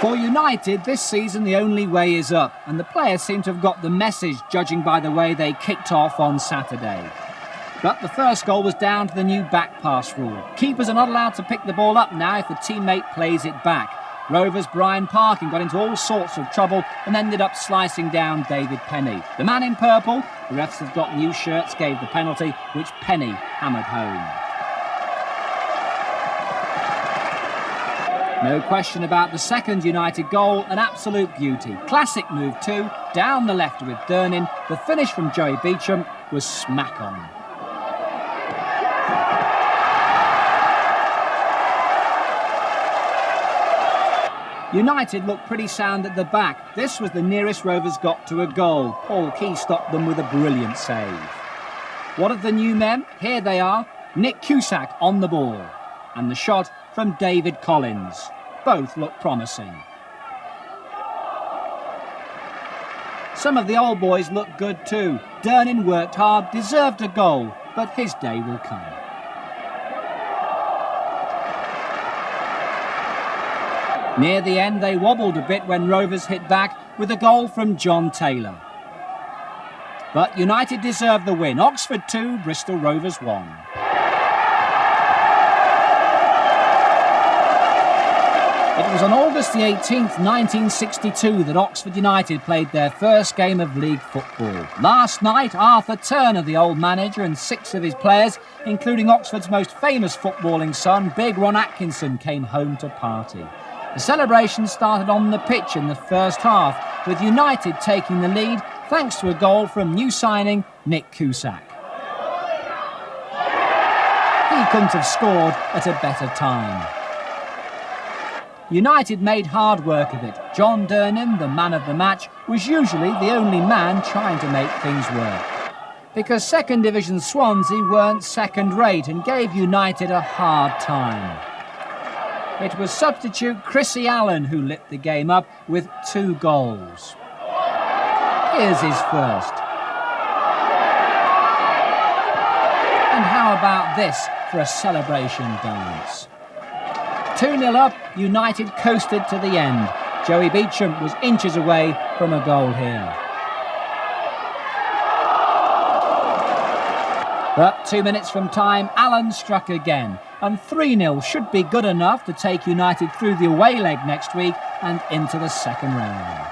For United, this season the only way is up, and the players seem to have got the message, judging by the way they kicked off on Saturday. But the first goal was down to the new back pass rule. Keepers are not allowed to pick the ball up now if a teammate plays it back. Rovers' Brian Parkin got into all sorts of trouble and ended up slicing down David Penny. The man in purple, the refs have got new shirts, gave the penalty, which Penny hammered home. No question about the second United goal, an absolute beauty. Classic move too, down the left with Durnin. The finish from Joey Beecham was smack on. United looked pretty sound at the back. This was the nearest Rovers got to a goal. Paul Key stopped them with a brilliant save. What of the new men? Here they are. Nick Cusack on the ball. And the shot from David Collins. Both look promising. Some of the old boys look good too. Durnin worked hard, deserved a goal, but his day will come. Near the end, they wobbled a bit when Rovers hit back with a goal from John Taylor. But United deserved the win. Oxford 2, Bristol Rovers 1. It was on August the 18th, 1962 that Oxford United played their first game of league football. Last night, Arthur Turner, the old manager, and 6 of his players, including Oxford's most famous footballing son, Big Ron Atkinson, came home to party. The celebration started on the pitch in the first half, with United taking the lead thanks to a goal from new signing Nick Cusack. He couldn't have scored at a better time. United made hard work of it. John Durnin, the man of the match, was usually the only man trying to make things work. Because second division Swansea weren't second rate and gave United a hard time. It was substitute Chrissy Allen who lit the game up with 2 goals. Here's his first. And how about this for a celebration dance? 2-0 up, United coasted to the end. Joey Beecham was inches away from a goal here. But 2 minutes from time, Allen struck again. And 3-0 should be good enough to take United through the away leg next week and into the second round.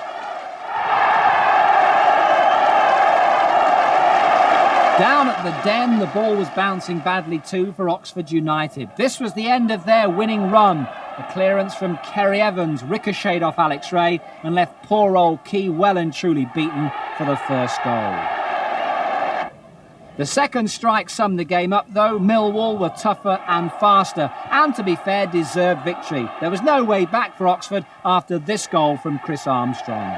Down at the Den, the ball was bouncing badly too for Oxford United. This was the end of their winning run. A clearance from Kerry Evans ricocheted off Alex Ray and left poor old Key well and truly beaten for the first goal. The second strike summed the game up though. Millwall were tougher and faster and, to be fair, deserved victory. There was no way back for Oxford after this goal from Chris Armstrong.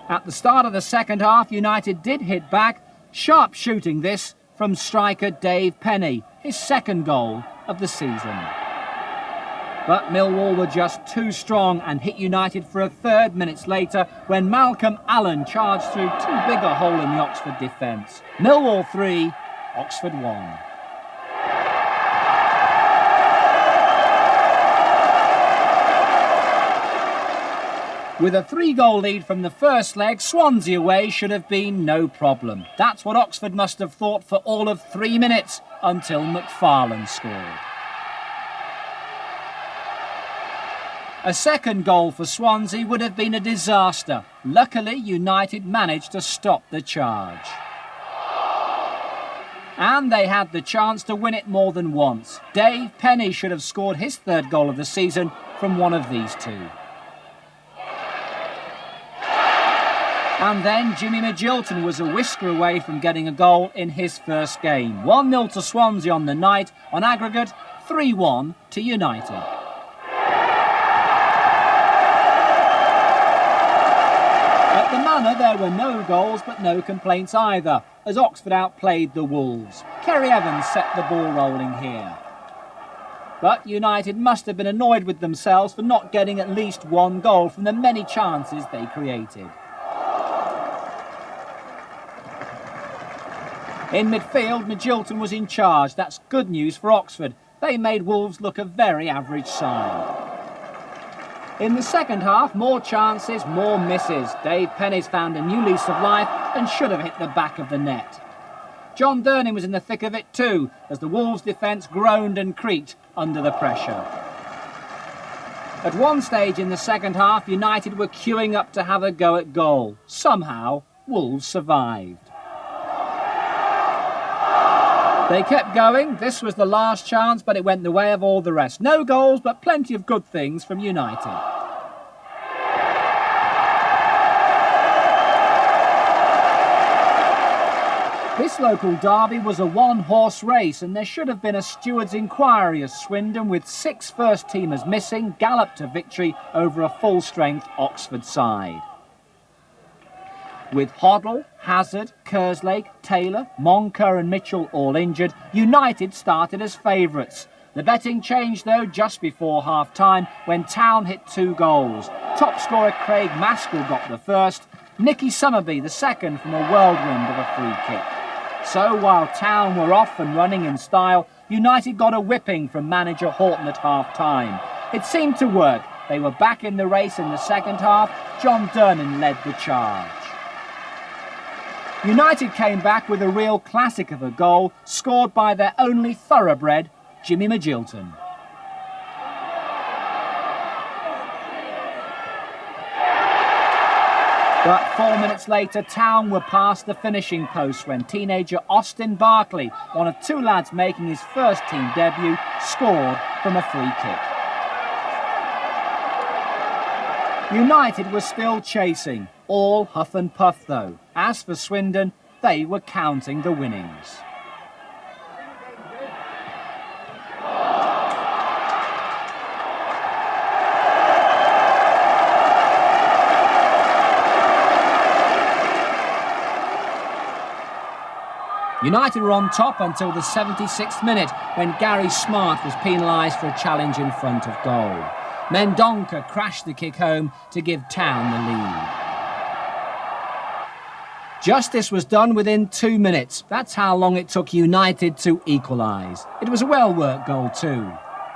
At the start of the second half, United did hit back. Sharp shooting this from striker Dave Penny, his second goal of the season. But Millwall were just too strong and hit United for a third minutes later when Malcolm Allen charged through too big a hole in the Oxford defence. Millwall 3, Oxford 1. With a 3-goal lead from the first leg, Swansea away should have been no problem. That's what Oxford must have thought for all of 3 minutes until McFarlane scored. A second goal for Swansea would have been a disaster. Luckily, United managed to stop the charge. And they had the chance to win it more than once. Dave Penny should have scored his third goal of the season from one of these two. And then Jimmy Magilton was a whisker away from getting a goal in his first game. 1-0 to Swansea on the night, on aggregate 3-1 to United. At the Manor there were no goals but no complaints either, as Oxford outplayed the Wolves. Kerry Evans set the ball rolling here. But United must have been annoyed with themselves for not getting at least one goal from the many chances they created. In midfield, Magilton was in charge. That's good news for Oxford. They made Wolves look a very average side. In the second half, more chances, more misses. Dave Penny's found a new lease of life and should have hit the back of the net. John Durnin was in the thick of it too, as the Wolves' defence groaned and creaked under the pressure. At one stage in the second half, United were queuing up to have a go at goal. Somehow, Wolves survived. They kept going. This was the last chance, but it went the way of all the rest. No goals, but plenty of good things from United. This local derby was a one-horse race, and there should have been a steward's inquiry as Swindon, with 6 first-teamers missing, galloped to victory over a full-strength Oxford side. With Hoddle, Hazard, Kerslake, Taylor, Moncur and Mitchell all injured, United started as favourites. The betting changed though just before half-time when Town hit 2 goals. Top scorer Craig Maskell got the first, Nicky Summerby the second from a whirlwind of a free kick. So while Town were off and running in style, United got a whipping from manager Horton at half-time. It seemed to work. They were back in the race in the second half. John Durnin led the charge. United came back with a real classic of a goal, scored by their only thoroughbred, Jimmy Magilton. But 4 minutes later, Town were past the finishing post when teenager Austin Barkley, one of 2 lads making his first team debut, scored from a free kick. United were still chasing, all huff and puff though. As for Swindon, they were counting the winnings. United were on top until the 76th minute when Gary Smart was penalised for a challenge in front of goal. Mendonca crashed the kick home to give Town the lead. Justice was done within 2 minutes. That's how long it took United to equalise. It was a well-worked goal too.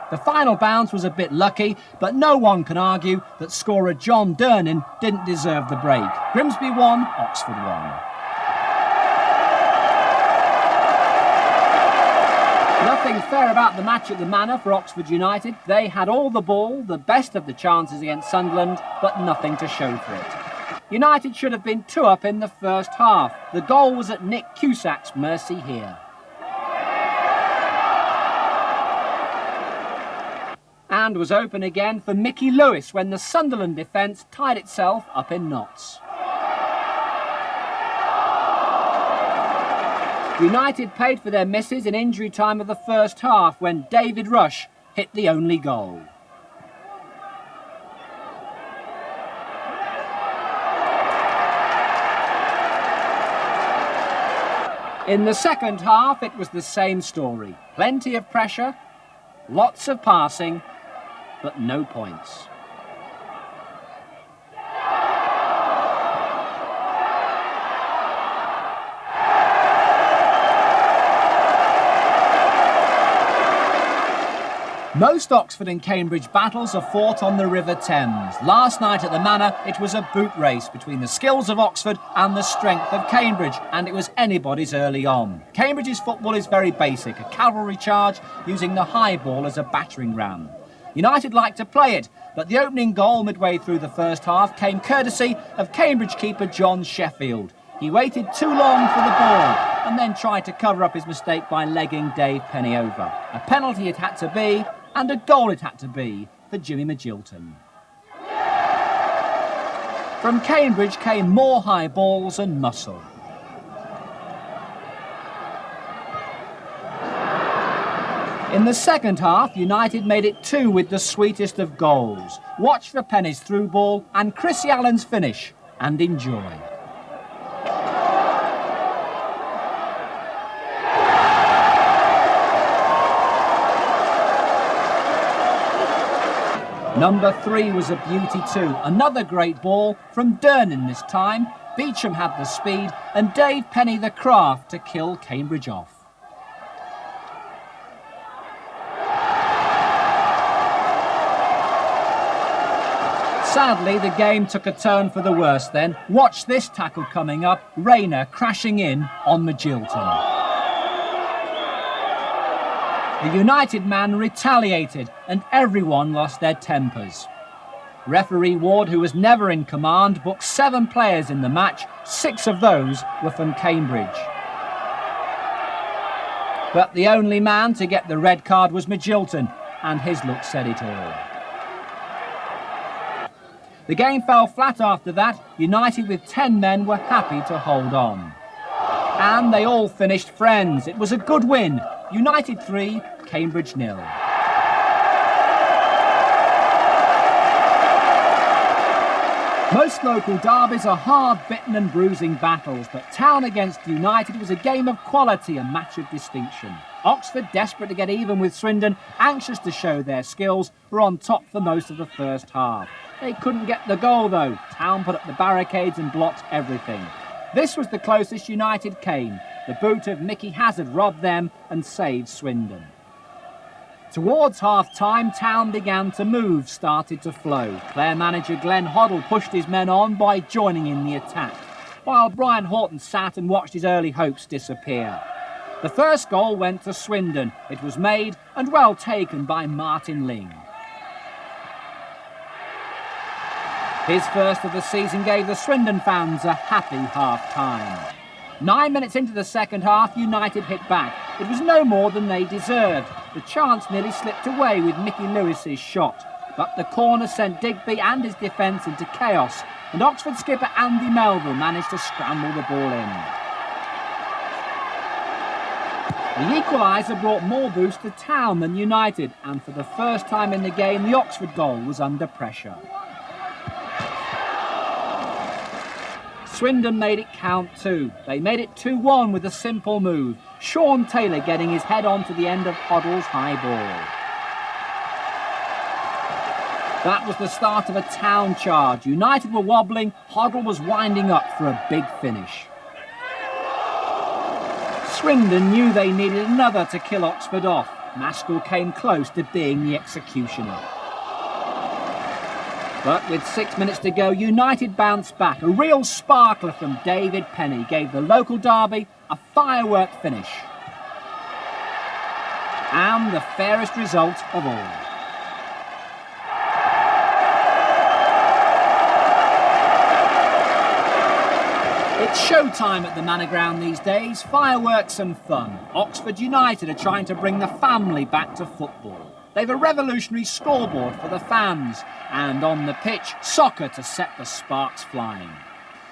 The final bounce was a bit lucky, but no one can argue that scorer John Durnin didn't deserve the break. Grimsby won, Oxford won. Nothing fair about the match at the Manor for Oxford United. They had all the ball, the best of the chances against Sunderland, but nothing to show for it. United should have been 2 up in the first half. The goal was at Nick Cusack's mercy here. And was open again for Mickey Lewis when the Sunderland defence tied itself up in knots. United paid for their misses in injury time of the first half when David Rush hit the only goal. In the second half, it was the same story. Plenty of pressure, lots of passing, but no points. Most Oxford and Cambridge battles are fought on the River Thames. Last night at the Manor, it was a boot race between the skills of Oxford and the strength of Cambridge, and it was anybody's early on. Cambridge's football is very basic, a cavalry charge using the high ball as a battering ram. United like to play it, but the opening goal midway through the first half came courtesy of Cambridge keeper John Sheffield. He waited too long for the ball and then tried to cover up his mistake by legging Dave Penny over. A penalty it had to be, and a goal it had to be for Jimmy Magilton. From Cambridge came more high balls and muscle. In the second half, United made it 2 with the sweetest of goals. Watch for Penny's through ball and Chrissy Allen's finish, and enjoy. Number 3 was a beauty too. Another great ball from Durnin this time. Beecham had the speed and Dave Penny the craft to kill Cambridge off. Sadly, the game took a turn for the worse then. Watch this tackle coming up. Rayner crashing in on Magilton. The United man retaliated and everyone lost their tempers. Referee Ward, who was never in command, booked 7 players in the match. 6 of those were from Cambridge. But the only man to get the red card was Magilton, and his look said it all. The game fell flat after that. United with 10 men were happy to hold on. And they all finished friends. It was a good win. United 3, Cambridge 0. Most local derbies are hard-bitten and bruising battles, but Town against United was a game of quality, a match of distinction. Oxford, desperate to get even with Swindon, anxious to show their skills, were on top for most of the first half. They couldn't get the goal though. Town put up the barricades and blocked everything. This was the closest United came. The boot of Mickey Hazard robbed them and saved Swindon. Towards half-time, Town began to move, started to flow. Player manager Glenn Hoddle pushed his men on by joining in the attack, while Brian Horton sat and watched his early hopes disappear. The first goal went to Swindon. It was made and well taken by Martin Ling. His first of the season gave the Swindon fans a happy half-time. 9 minutes into the second half, United hit back. It was no more than they deserved. The chance nearly slipped away with Mickey Lewis's shot. But the corner sent Digby and his defence into chaos, and Oxford skipper Andy Melville managed to scramble the ball in. The equaliser brought more boost to Town than United, and for the first time in the game, the Oxford goal was under pressure. Swindon made it count too. They made it 2-1 with a simple move. Sean Taylor getting his head onto the end of Hoddle's high ball. That was the start of a Town charge. United were wobbling, Hoddle was winding up for a big finish. Swindon knew they needed another to kill Oxford off. Maskell came close to being the executioner. But with 6 minutes to go, United bounced back. A real sparkler from David Penny gave the local derby a firework finish. And the fairest result of all. It's showtime at the Manor Ground these days. Fireworks and fun. Oxford United are trying to bring the family back to football. They've a revolutionary scoreboard for the fans, and on the pitch, soccer to set the sparks flying.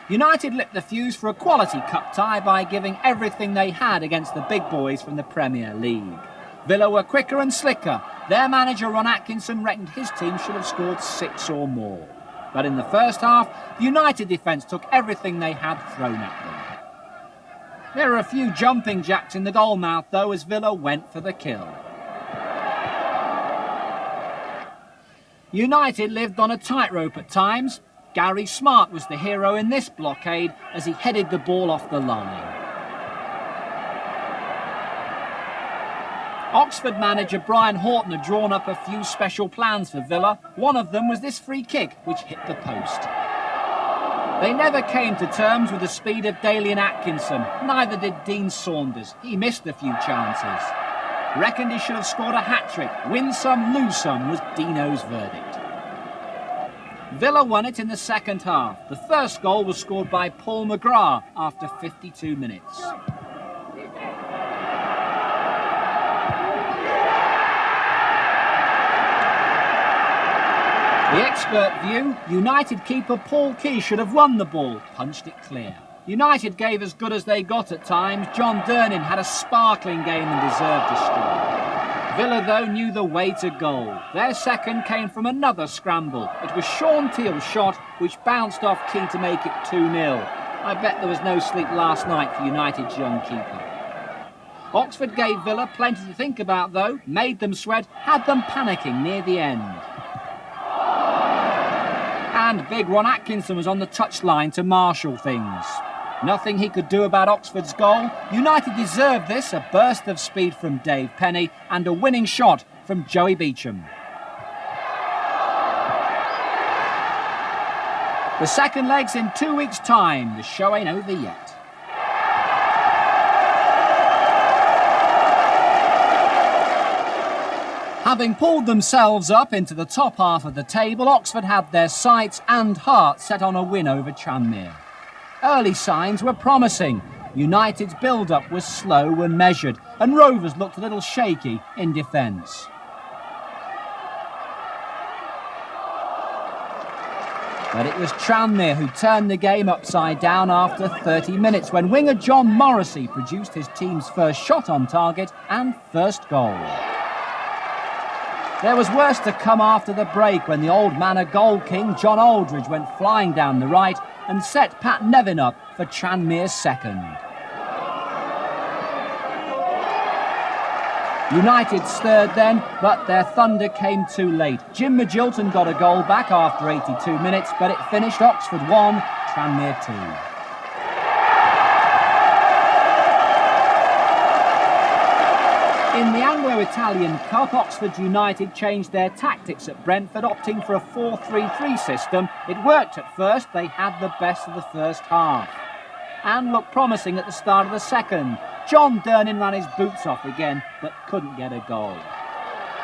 United lit the fuse for a quality cup tie by giving everything they had against the big boys from the Premier League. Villa were quicker and slicker. Their manager Ron Atkinson reckoned his team should have scored 6 or more. But in the first half, the United defence took everything they had thrown at them. There were a few jumping jacks in the goal mouth though, as Villa went for the kill. United lived on a tightrope at times. Gary Smart was the hero in this blockade as he headed the ball off the line. Oxford manager Brian Horton had drawn up a few special plans for Villa. One of them was this free kick, which hit the post. They never came to terms with the speed of Dalian Atkinson. Neither did Dean Saunders. He missed a few chances. Reckoned he should have scored a hat-trick. Win some, lose some was Dino's verdict. Villa won it in the second half. The first goal was scored by Paul McGrath after 52 minutes. The expert view, United keeper Paul Key should have won the ball, punched it clear. United gave as good as they got at times. John Durnin had a sparkling game and deserved a score. Villa, though, knew the way to goal. Their second came from another scramble. It was Sean Teal's shot, which bounced off Key to make it 2-0. I bet there was no sleep last night for United's young keeper. Oxford gave Villa plenty to think about, though, made them sweat, had them panicking near the end. And big Ron Atkinson was on the touchline to marshal things. Nothing he could do about Oxford's goal. United deserved this, a burst of speed from Dave Penny and a winning shot from Joey Beecham. The second leg's in 2 weeks' time. The show ain't over yet. Having pulled themselves up into the top half of the table, Oxford had their sights and hearts set on a win over Tranmere. Early signs were promising. United's build-up was slow and measured, and Rovers looked a little shaky in defence. But it was Tranmere who turned the game upside down after 30 minutes when winger John Morrissey produced his team's first shot on target and first goal. There was worse to come after the break when the Old Manor goal king John Aldridge went flying down the right and set Pat Nevin up for Tranmere's second. United stirred then, but their thunder came too late. Jim Magilton got a goal back after 82 minutes, but it finished Oxford 1, Tranmere 2. In the Anglo-Italian Cup, Oxford United changed their tactics at Brentford, opting for a 4-3-3 system. It worked at first. They had the best of the first half and looked promising at the start of the second. John Durnin ran his boots off again, but couldn't get a goal.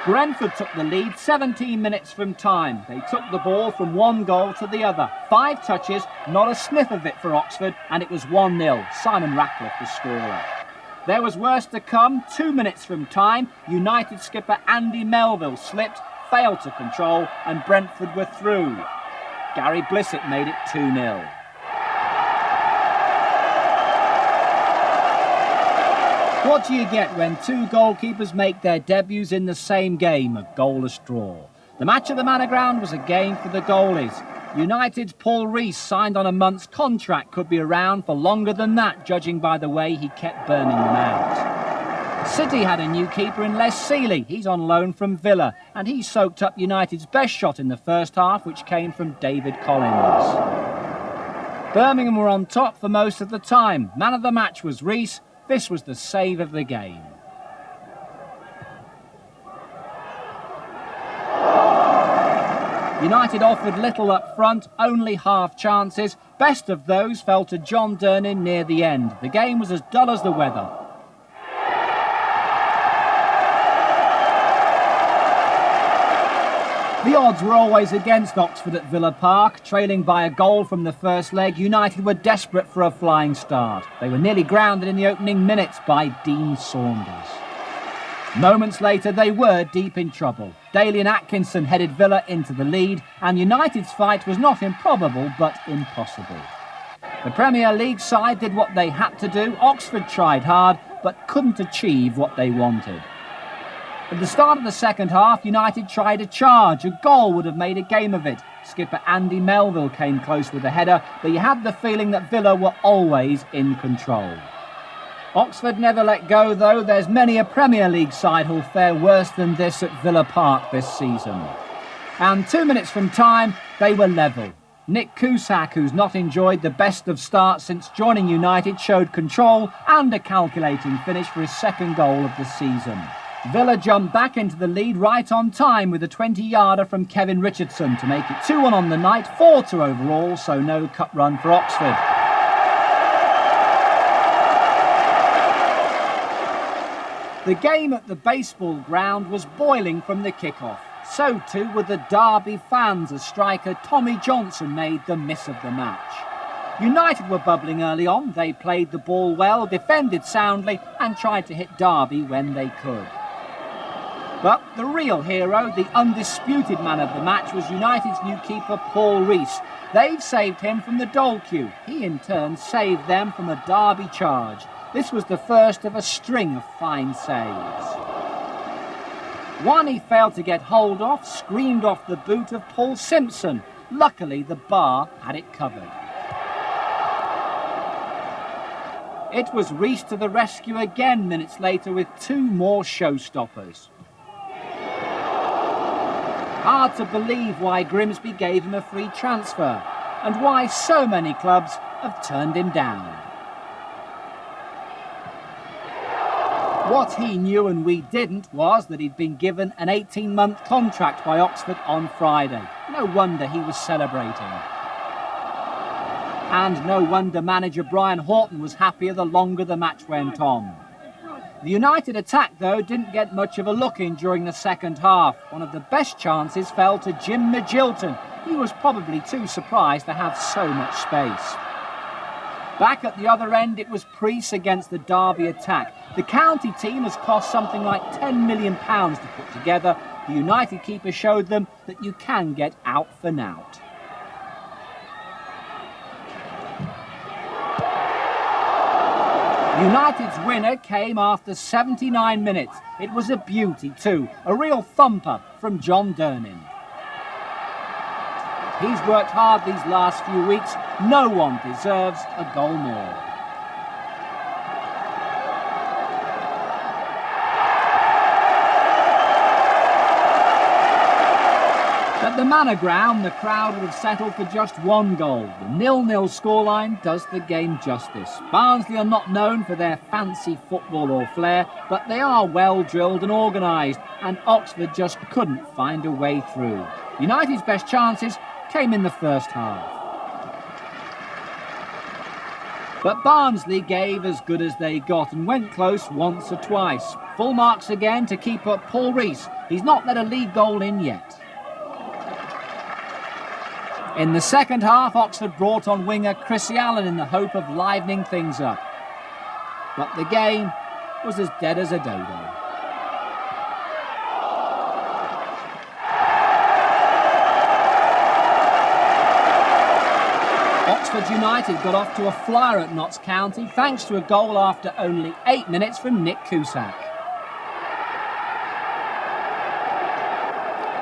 Brentford took the lead 17 minutes from time. They took the ball from one goal to the other. 5 touches, not a sniff of it for Oxford, and it was 1-0. Simon Ratcliffe the scorer. There was worse to come. 2 minutes from time, United skipper Andy Melville slipped, failed to control, and Brentford were through. Gary Blissett made it 2-0. What do you get when 2 goalkeepers make their debuts in the same game, a goalless draw? The match at the Manor Ground was a game for the goalies. United's Paul Rees, signed on a month's contract, could be around for longer than that, judging by the way he kept burning them out. City had a new keeper in Les Sealey. He's on loan from Villa, and he soaked up United's best shot in the first half, which came from David Collins. Birmingham were on top for most of the time. Man of the match was Rees. This was the save of the game. United offered little up front, only half chances. Best of those fell to John Durnin near the end. The game was as dull as the weather. The odds were always against Oxford at Villa Park. Trailing by a goal from the first leg, United were desperate for a flying start. They were nearly grounded in the opening minutes by Dean Saunders. Moments later, they were deep in trouble. Daly and Atkinson headed Villa into the lead, and United's fight was not improbable, but impossible. The Premier League side did what they had to do. Oxford tried hard, but couldn't achieve what they wanted. At the start of the second half, United tried a charge. A goal would have made a game of it. Skipper Andy Melville came close with a header, but you had the feeling that Villa were always in control. Oxford never let go, though. There's many a Premier League side who'll fare worse than this at Villa Park this season. And 2 minutes from time, they were level. Nick Cusack, who's not enjoyed the best of starts since joining United, showed control and a calculating finish for his second goal of the season. Villa jumped back into the lead right on time with a 20-yarder from Kevin Richardson to make it 2-1 on the night, 4-2 overall, so no cup run for Oxford. The game at the baseball ground was boiling from the kick-off. So too were the Derby fans as striker Tommy Johnson made the miss of the match. United were bubbling early on. They played the ball well, defended soundly and tried to hit Derby when they could. But the real hero, the undisputed man of the match, was United's new keeper Paul Rees. They've saved him from the dole queue. He in turn saved them from a Derby charge. This was the first of a string of fine saves. One he failed to get hold of, screamed off the boot of Paul Simpson. Luckily, the bar had it covered. It was Rees to the rescue again minutes later with 2 more showstoppers. Hard to believe why Grimsby gave him a free transfer and why so many clubs have turned him down. What he knew and we didn't was that he'd been given an 18-month contract by Oxford on Friday. No wonder he was celebrating. And no wonder manager Brian Horton was happier the longer the match went on. The United attack, though, didn't get much of a look in during the second half. One of the best chances fell to Jim Magilton. He was probably too surprised to have so much space. Back at the other end, it was Priest against the Derby attack. The county team has cost something like £10 million to put together. The United keeper showed them that you can get out for nought. United's winner came after 79 minutes. It was a beauty too, a real thumper from John Durnin. He's worked hard these last few weeks. No one deserves a goal more. At the Manor Ground, the crowd would have settled for just one goal. The 0-0 scoreline does the game justice. Barnsley are not known for their fancy football or flair, but they are well drilled and organised, and Oxford just couldn't find a way through. United's best chances came in the first half. But Barnsley gave as good as they got and went close once or twice. Full marks again to keep up Paul Rees. He's not let a league goal in yet. In the second half, Oxford brought on winger Chrissy Allen in the hope of livening things up. But the game was as dead as a dodo. Oxford United got off to a flyer at Notts County thanks to a goal after only 8 minutes from Nick Cusack.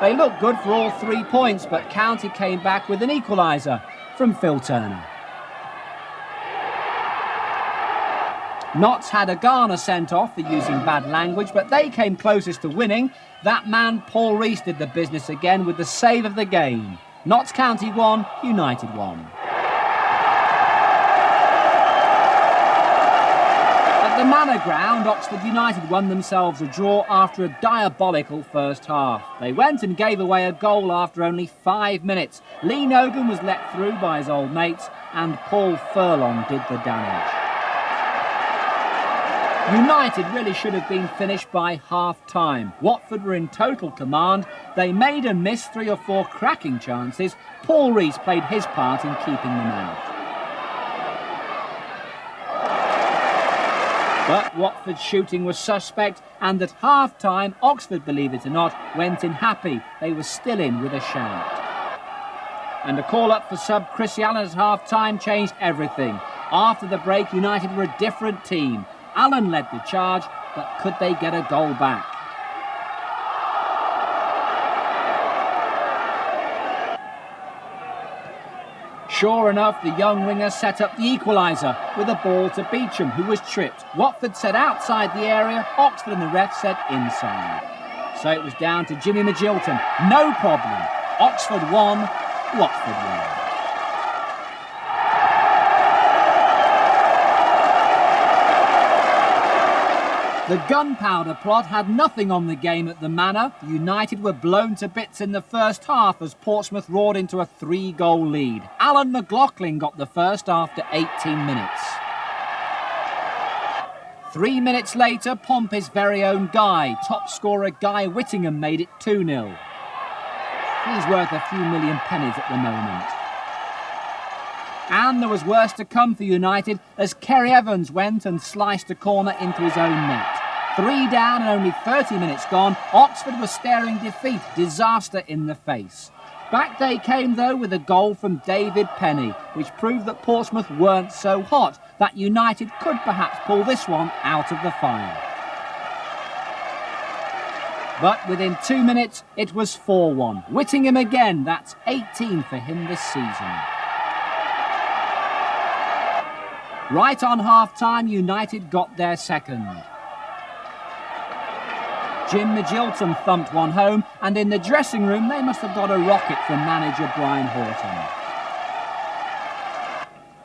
They looked good for all 3 points, but County came back with an equaliser from Phil Turner. Notts had a Garner sent off for using bad language, but they came closest to winning. That man, Paul Rees, did the business again with the save of the game. Notts County won, United won. At the Manor Ground, Oxford United won themselves a draw after a diabolical first half. They went and gave away a goal after only 5 minutes. Lee Nogan was let through by his old mates, and Paul Furlong did the damage. United really should have been finished by half-time. Watford were in total command. They made and missed 3 or 4 cracking chances. Paul Rees played his part in keeping them out. But Watford's shooting was suspect, and at half-time, Oxford, believe it or not, went in happy. They were still in with a shout. And a call-up for sub Chrissy Allen at half-time changed everything. After the break, United were a different team. Allen led the charge, but could they get a goal back? Sure enough, the young winger set up the equaliser with a ball to Beecham, who was tripped. Watford said outside the area, Oxford and the ref said inside. So it was down to Jimmy Magilton. No problem. Oxford won, Watford won. The gunpowder plot had nothing on the game at the Manor. United were blown to bits in the first half as Portsmouth roared into a 3-goal lead. Alan McLaughlin got the first after 18 minutes. 3 minutes later, Pompey's very own Guy, top scorer Guy Whittingham, made it 2-0. He's worth a few million pennies at the moment. And there was worse to come for United as Kerry Evans went and sliced a corner into his own net. 3 down and only 30 minutes gone, Oxford was staring defeat, disaster in the face. Back they came though with a goal from David Penny, which proved that Portsmouth weren't so hot, that United could perhaps pull this one out of the fire. But within 2 minutes, it was 4-1. Whittingham again, that's 18 for him this season. Right on half-time, United got their second. Jim Magilton thumped one home, and in the dressing room, they must have got a rocket from manager Brian Horton.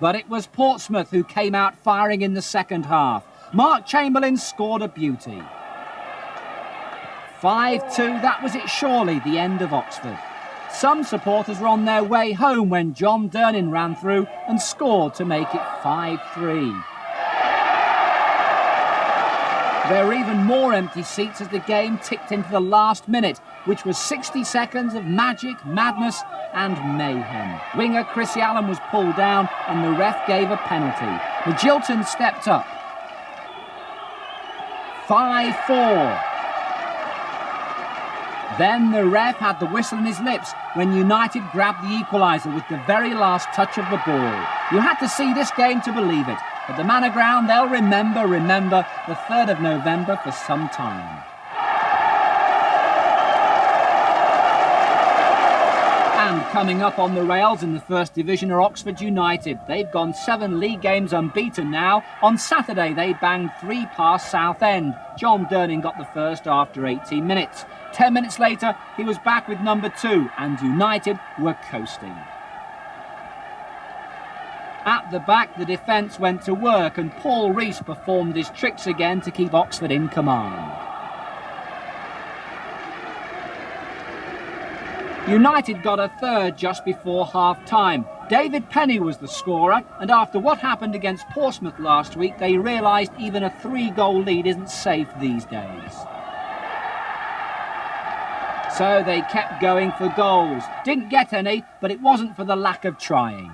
But it was Portsmouth who came out firing in the second half. Mark Chamberlain scored a beauty. 5-2, that was it surely, the end of Oxford. Some supporters were on their way home when John Durnin ran through and scored to make it 5-3. There were even more empty seats as the game ticked into the last minute, which was 60 seconds of magic, madness and mayhem. Winger Chrissy Allen was pulled down and the ref gave a penalty. Magilton stepped up. 5-4. Then the ref had the whistle in his lips when United grabbed the equaliser with the very last touch of the ball. You had to see this game to believe it. At the Manor Ground, they'll remember the 3rd of November for some time. And coming up on the rails in the First Division are Oxford United. They've gone 7 league games unbeaten now. On Saturday, they banged 3 past Southend. John Durnin got the first after 18 minutes. 10 minutes later, he was back with number 2, and United were coasting. At the back, the defence went to work and Paul Rees performed his tricks again to keep Oxford in command. United got a third just before half-time. David Penny was the scorer, and after what happened against Portsmouth last week, they realised even a 3-goal lead isn't safe these days. So they kept going for goals. Didn't get any, but it wasn't for the lack of trying.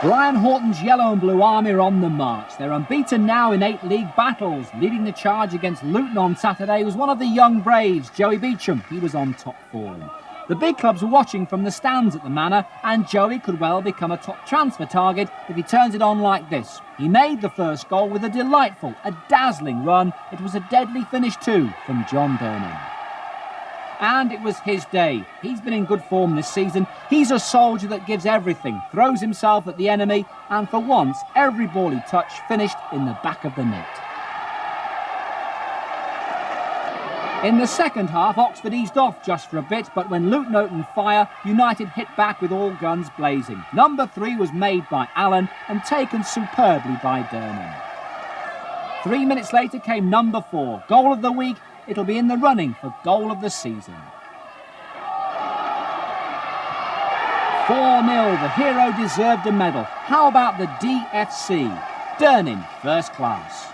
Brian Horton's yellow and blue army are on the march. They're unbeaten now in 8 league battles. Leading the charge against Luton on Saturday was one of the young Braves, Joey Beecham. He was on top form. The big clubs were watching from the stands at the Manor, and Joey could well become a top transfer target if he turns it on like this. He made the first goal with a delightful, a dazzling run. It was a deadly finish too from John Durnin. And it was his day. He's been in good form this season. He's a soldier that gives everything, throws himself at the enemy, and for once, every ball he touched finished in the back of the net. In the second half, Oxford eased off just for a bit, but when Luton opened fire, United hit back with all guns blazing. Number 3 was made by Allen and taken superbly by Durnin. 3 minutes later came number 4, goal of the week. It'll be in the running for goal of the season. 4-0, the hero deserved a medal. How about the DFC? Durnin, first class.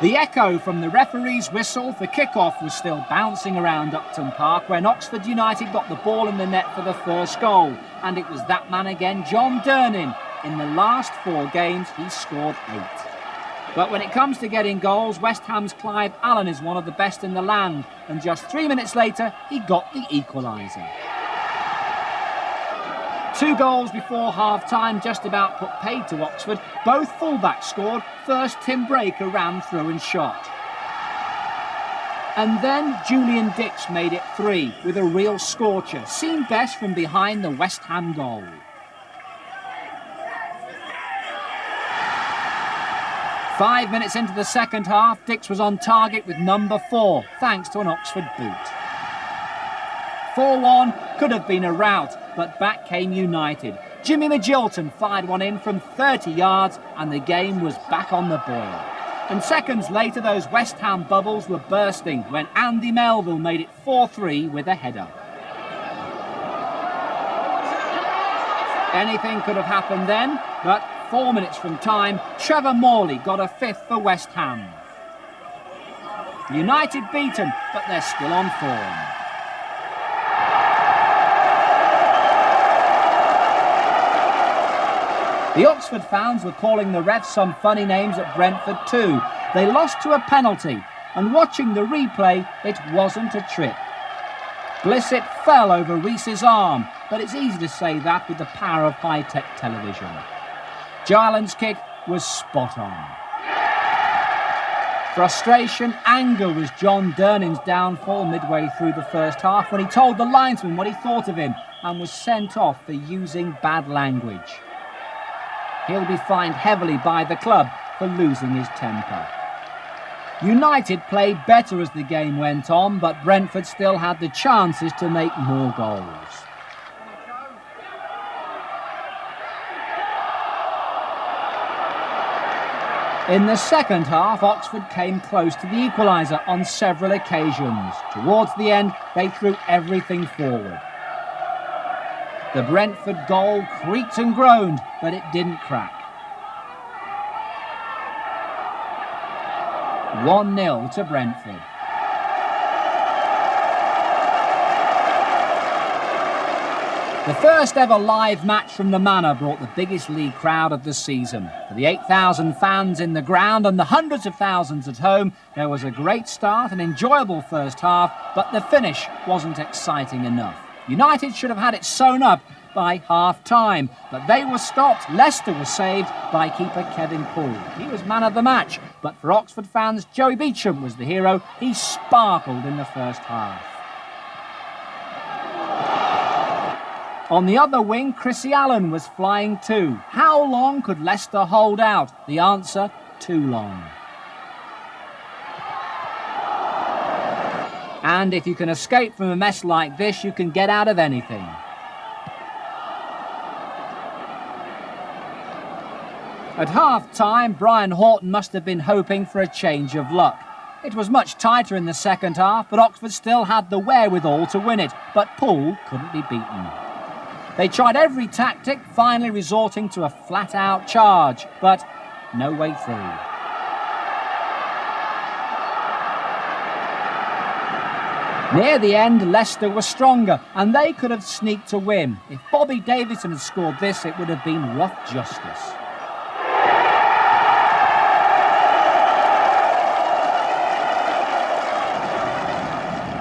The echo from the referee's whistle for kick-off was still bouncing around Upton Park when Oxford United got the ball in the net for the first goal. And it was that man again, John Durnin. In the last 4 games, he's scored 8. But when it comes to getting goals, West Ham's Clive Allen is one of the best in the land. And just 3 minutes later, he got the equaliser. 2 goals before half-time just about put paid to Oxford. Both fullbacks scored. First, Tim Breaker ran through and shot. And then Julian Dix made it 3 with a real scorcher, seen best from behind the West Ham goal. Five minutes into the second half, Dix was on target with number 4, thanks to an Oxford boot. 4-1 could have been a rout, but back came United. Jimmy Magilton fired one in from 30 yards and the game was back on the boil. And seconds later, those West Ham bubbles were bursting when Andy Melville made it 4-3 with a header. Anything could have happened then, but 4 minutes from time, Trevor Morley got a 5th for West Ham. United beaten, but they're still on form. The Oxford fans were calling the refs some funny names at Brentford too. They lost to a penalty, and watching the replay, it wasn't a trip. Blissett fell over Rees's arm, but it's easy to say that with the power of high-tech television. Jarland's kick was spot on. Frustration, anger was John Durnin's downfall midway through the first half when he told the linesman what he thought of him and was sent off for using bad language. He'll be fined heavily by the club for losing his temper. United played better as the game went on, but Brentford still had the chances to make more goals. In the second half, Oxford came close to the equaliser on several occasions. Towards the end, they threw everything forward. The Brentford goal creaked and groaned, but it didn't crack. 1-0 to Brentford. The first ever live match from the Manor brought the biggest league crowd of the season. For the 8,000 fans in the ground and the hundreds of thousands at home, there was a great start, an enjoyable first half, but the finish wasn't exciting enough. United should have had it sewn up by half-time, but they were stopped. Leicester was saved by keeper Kevin Poole. He was man of the match, but for Oxford fans, Joey Beauchamp was the hero. He sparkled in the first half. On the other wing, Chrissy Allen was flying too. How long could Leicester hold out? The answer, too long. And if you can escape from a mess like this, you can get out of anything. At half-time, Brian Horton must have been hoping for a change of luck. It was much tighter in the second half, but Oxford still had the wherewithal to win it. But Poole couldn't be beaten. They tried every tactic, finally resorting to a flat-out charge, but no way through. Near the end, Leicester was stronger, and they could have sneaked a win. If Bobby Davison had scored this, it would have been rough justice.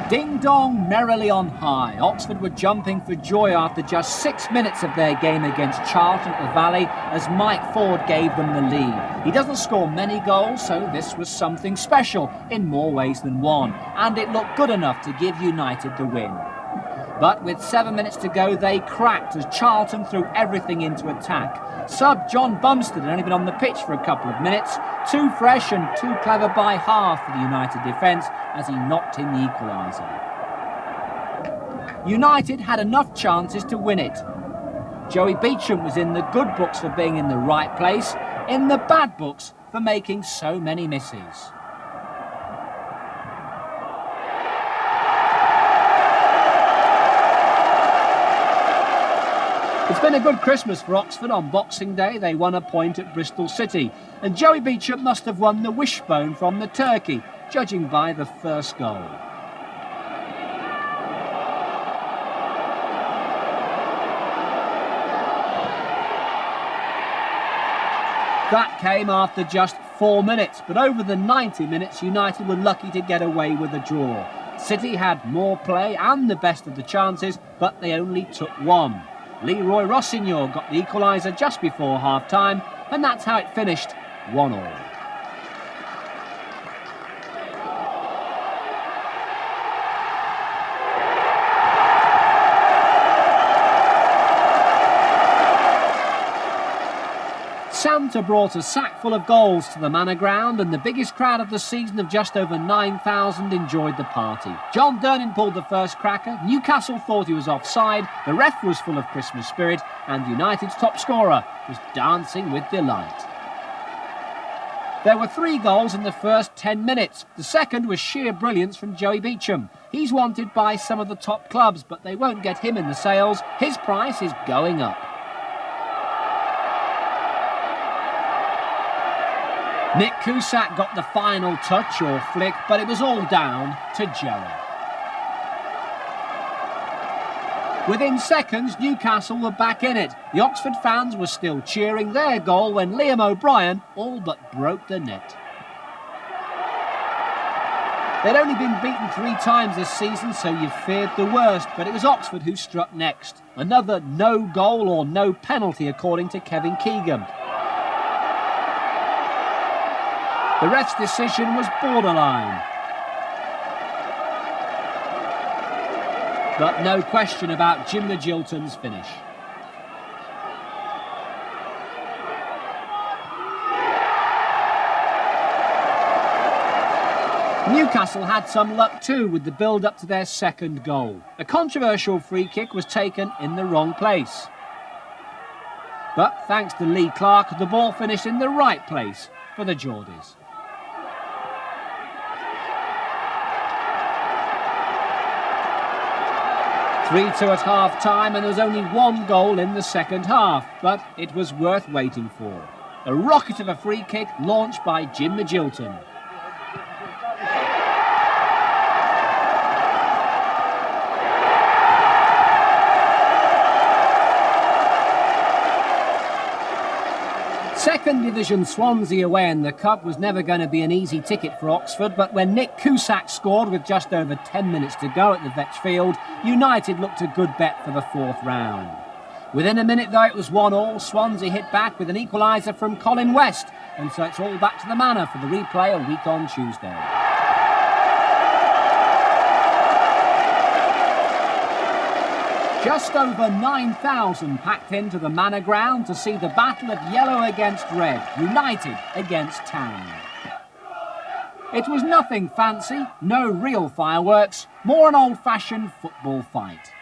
Ding-dong, merrily on high. Oxford were jumping for joy after just 6 minutes of their game against Charlton at the Valley as Mike Ford gave them the lead. He doesn't score many goals, so this was something special in more ways than one, and it looked good enough to give United the win. But with 7 minutes to go, they cracked as Charlton threw everything into attack. Sub John Bumstead had only been on the pitch for a couple of minutes, too fresh and too clever by half for the United defence as he knocked in the equaliser. United had enough chances to win it. Joey Beauchamp was in the good books for being in the right place, in the bad books for making so many misses. It's been a good Christmas for Oxford. On Boxing Day, they won a point at Bristol City. And Joey Beauchamp must have won the wishbone from the turkey, judging by the first goal. That came after just 4 minutes, but over the 90 minutes, United were lucky to get away with a draw. City had more play and the best of the chances, but they only took one. Leroy Rossignol got the equaliser just before half-time, and that's how it finished 1-1. Santa brought a sack full of goals to the Manor Ground, and the biggest crowd of the season of just over 9,000 enjoyed the party. John Durnin pulled the first cracker, Newcastle thought he was offside, the ref was full of Christmas spirit, and United's top scorer was dancing with delight. There were 3 goals in the first 10 minutes. The second was sheer brilliance from Joey Beauchamp. He's wanted by some of the top clubs, but they won't get him in the sales. His price is going up. Nick Cusack got the final touch or flick, but it was all down to Joey. Within seconds, Newcastle were back in it. The Oxford fans were still cheering their goal when Liam O'Brien all but broke the net. They'd only been beaten 3 times this season, so you feared the worst, but it was Oxford who struck next. Another no goal or no penalty, according to Kevin Keegan. The ref's decision was borderline. But no question about Jim Magilton's finish. Newcastle had some luck too with the build-up to their second goal. A controversial free kick was taken in the wrong place. But thanks to Lee Clark, the ball finished in the right place for the Geordies. (3-2) at half-time, and there was only one goal in the second half, but it was worth waiting for. A rocket of a free kick launched by Jim Magilton. Second Division Swansea away in the Cup was never going to be an easy ticket for Oxford, but when Nick Cusack scored with just over 10 minutes to go at the Vetch Field, United looked a good bet for the fourth round. Within a minute though it was 1-1, Swansea hit back with an equaliser from Colin West, and so it's all back to the Manor for the replay a week on Tuesday. Just over 9,000 packed into the Manor ground to see the battle of yellow against red, United against Town. It was nothing fancy, no real fireworks, more an old-fashioned football fight.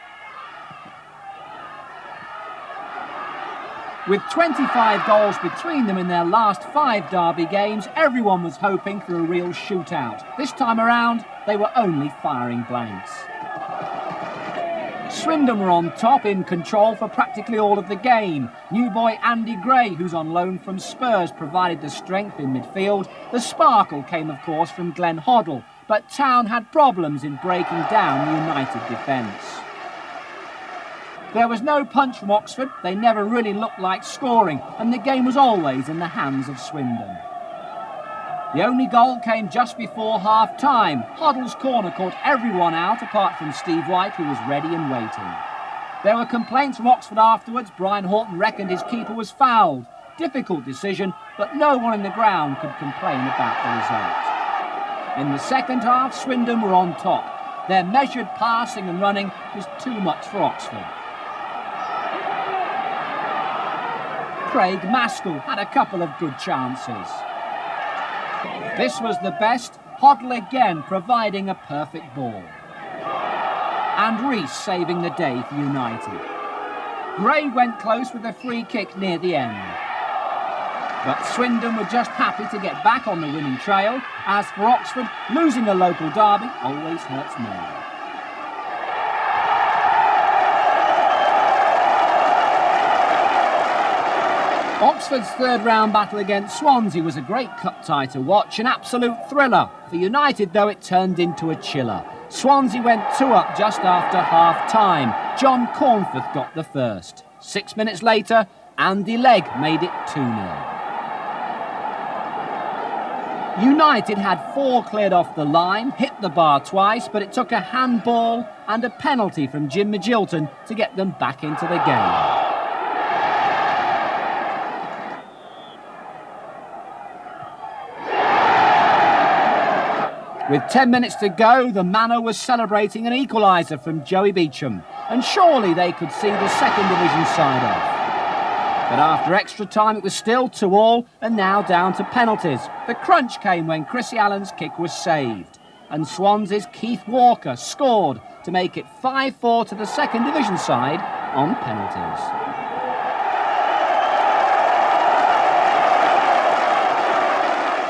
With 25 goals between them in their last 5 derby games, everyone was hoping for a real shootout. This time around, they were only firing blanks. Swindon were on top, in control for practically all of the game. New boy Andy Gray, who's on loan from Spurs, provided the strength in midfield. The sparkle came, of course, from Glenn Hoddle, but Town had problems in breaking down the United defence. There was no punch from Oxford, they never really looked like scoring, and the game was always in the hands of Swindon. The only goal came just before half-time. Hoddle's corner caught everyone out apart from Steve White, who was ready and waiting. There were complaints from Oxford afterwards. Brian Horton reckoned his keeper was fouled. Difficult decision, but no one in the ground could complain about the result. In the second half, Swindon were on top. Their measured passing and running was too much for Oxford. Craig Maskell had a couple of good chances. This was the best, Hoddle again providing a perfect ball. And Rees saving the day for United. Gray went close with a free kick near the end. But Swindon were just happy to get back on the winning trail. As for Oxford, losing a local derby always hurts more. Oxford's third-round battle against Swansea was a great cup tie to watch, an absolute thriller. For United, though, it turned into a chiller. Swansea went 2-up just after half-time. John Cornforth got the first. 6 minutes later, Andy Legg made it 2-0. United had 4 cleared off the line, hit the bar twice, but it took a handball and a penalty from Jim Magilton to get them back into the game. With 10 minutes to go, the Manor was celebrating an equaliser from Joey Beecham, and surely they could see the second division side off. But after extra time, it was still 2-2, and now down to penalties. The crunch came when Chrissy Allen's kick was saved, and Swansea's Keith Walker scored to make it 5-4 to the second division side on penalties.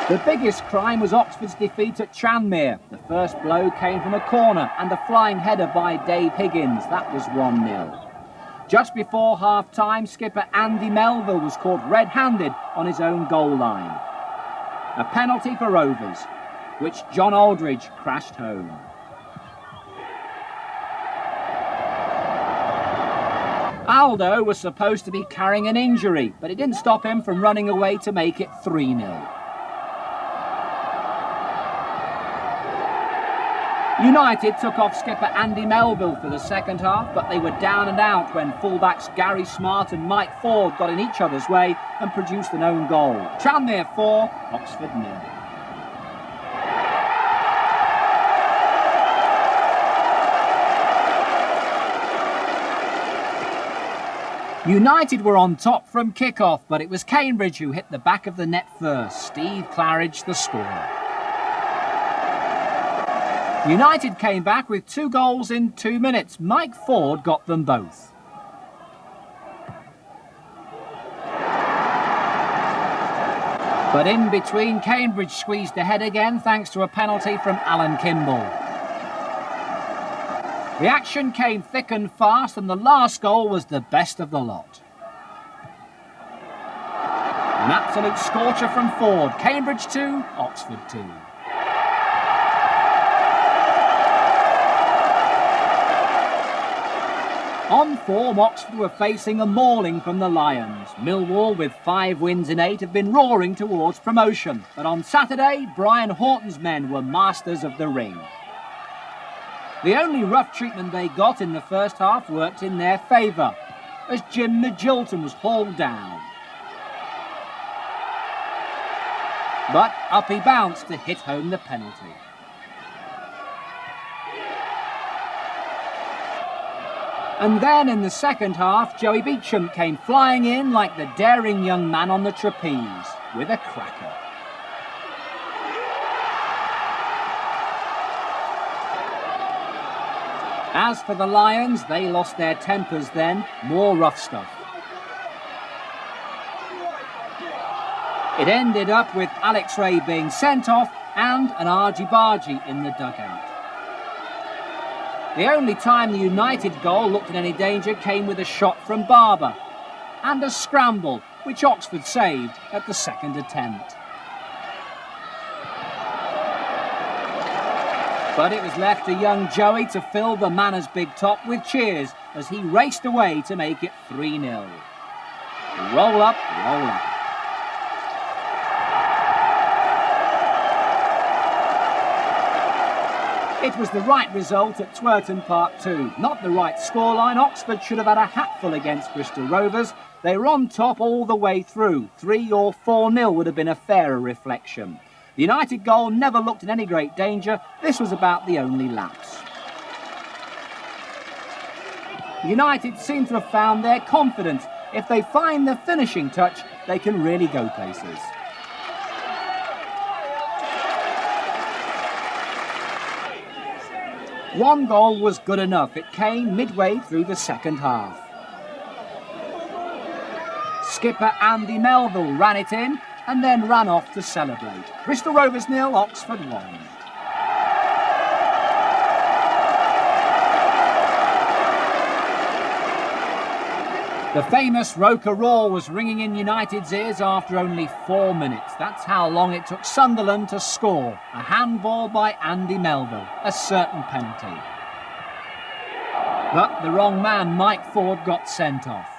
The biggest crime was Oxford's defeat at Tranmere. The first blow came from a corner and a flying header by Dave Higgins. That was 1-0. Just before half-time, skipper Andy Melville was caught red-handed on his own goal line. A penalty for Rovers, which John Aldridge crashed home. Aldo was supposed to be carrying an injury, but it didn't stop him from running away to make it 3-0. United took off skipper Andy Melville for the second half, but they were down and out when fullbacks Gary Smart and Mike Ford got in each other's way and produced an own goal. Tranmere 4, Oxford 0. United were on top from kick-off, but it was Cambridge who hit the back of the net first. Steve Claridge the scorer. United came back with 2 goals in 2 minutes. Mike Ford got them both. But in between, Cambridge squeezed ahead again thanks to a penalty from Alan Kimball. The action came thick and fast, and the last goal was the best of the lot. An absolute scorcher from Ford. Cambridge 2, Oxford 2. On form, Oxford were facing a mauling from the Lions. Millwall, with 5 wins in 8, have been roaring towards promotion. But on Saturday, Brian Horton's men were masters of the ring. The only rough treatment they got in the first half worked in their favour, as Jim Magilton was hauled down. But up he bounced to hit home the penalty. And then in the second half, Joey Beecham came flying in like the daring young man on the trapeze, with a cracker. As for the Lions, they lost their tempers then, more rough stuff. It ended up with Alex Ray being sent off and an argy-bargy in the dugout. The only time the United goal looked in any danger came with a shot from Barber and a scramble, which Oxford saved at the second attempt. But it was left to young Joey to fill the Manners' big top with cheers as he raced away to make it 3-0. Roll up, roll up. It was the right result at Twerton Park too. Not the right scoreline. Oxford should have had a hatful against Bristol Rovers. They were on top all the way through. 3 or 4-0 would have been a fairer reflection. The United goal never looked in any great danger. This was about the only lapse. United seem to have found their confidence. If they find the finishing touch, they can really go places. One goal was good enough. It came midway through the second half. Skipper Andy Melville ran it in and then ran off to celebrate. Bristol Rovers 0, Oxford 1. The famous Roker roar was ringing in United's ears after only 4 minutes. That's how long it took Sunderland to score. A handball by Andy Melville, a certain penalty. But the wrong man, Mike Ford, got sent off.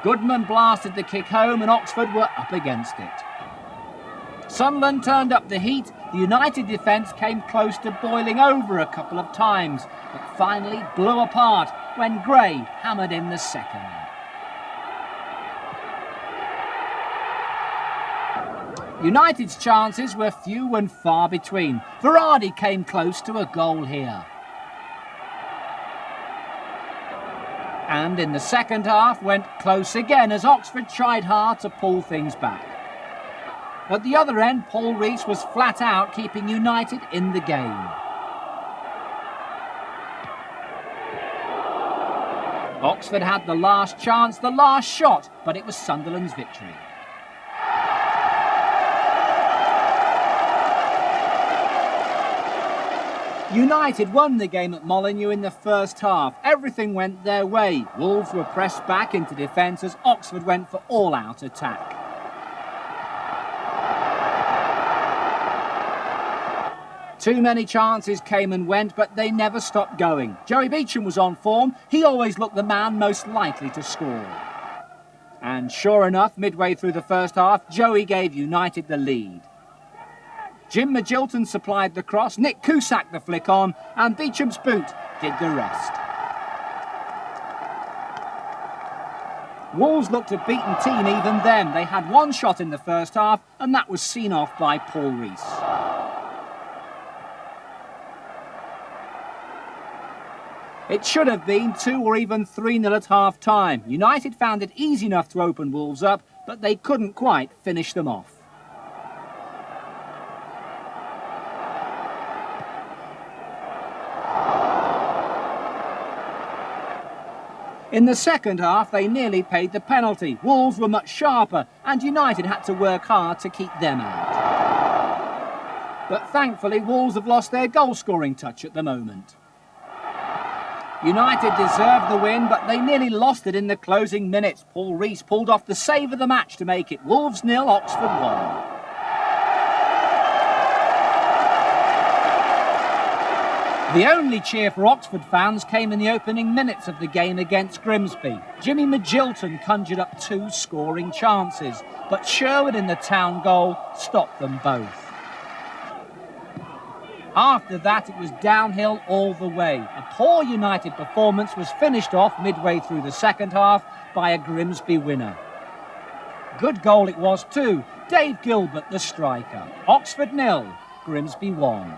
Goodman blasted the kick home and Oxford were up against it. Sunderland turned up the heat. The United defence came close to boiling over a couple of times, but finally blew apart when Gray hammered in the second. United's chances were few and far between. Varady came close to a goal here. And in the second half went close again as Oxford tried hard to pull things back. At the other end, Paul Rees was flat out keeping United in the game. Oxford had the last chance, the last shot, but it was Sunderland's victory. United won the game at Molineux in the first half. Everything went their way. Wolves were pressed back into defence as Oxford went for all-out attack. Too many chances came and went, but they never stopped going. Joey Beecham was on form. He always looked the man most likely to score. And sure enough, midway through the first half, Joey gave United the lead. Jim Magilton supplied the cross, Nick Cusack the flick on, and Beecham's boot did the rest. Wolves looked a beaten team even then. They had one shot in the first half, and that was seen off by Paul Rees. It should have been 2 or even 3-0 at half-time. United found it easy enough to open Wolves up, but they couldn't quite finish them off. In the second half, they nearly paid the penalty. Wolves were much sharper, and United had to work hard to keep them out. But thankfully, Wolves have lost their goal-scoring touch at the moment. United deserved the win, but they nearly lost it in the closing minutes. Paul Rees pulled off the save of the match to make it Wolves 0, Oxford 1. The only cheer for Oxford fans came in the opening minutes of the game against Grimsby. Jimmy Magilton conjured up 2 scoring chances, but Sherwood in the town goal stopped them both. After that, it was downhill all the way. A poor United performance was finished off midway through the second half by a Grimsby winner. Good goal it was too. Dave Gilbert, the striker. Oxford 0, Grimsby 1.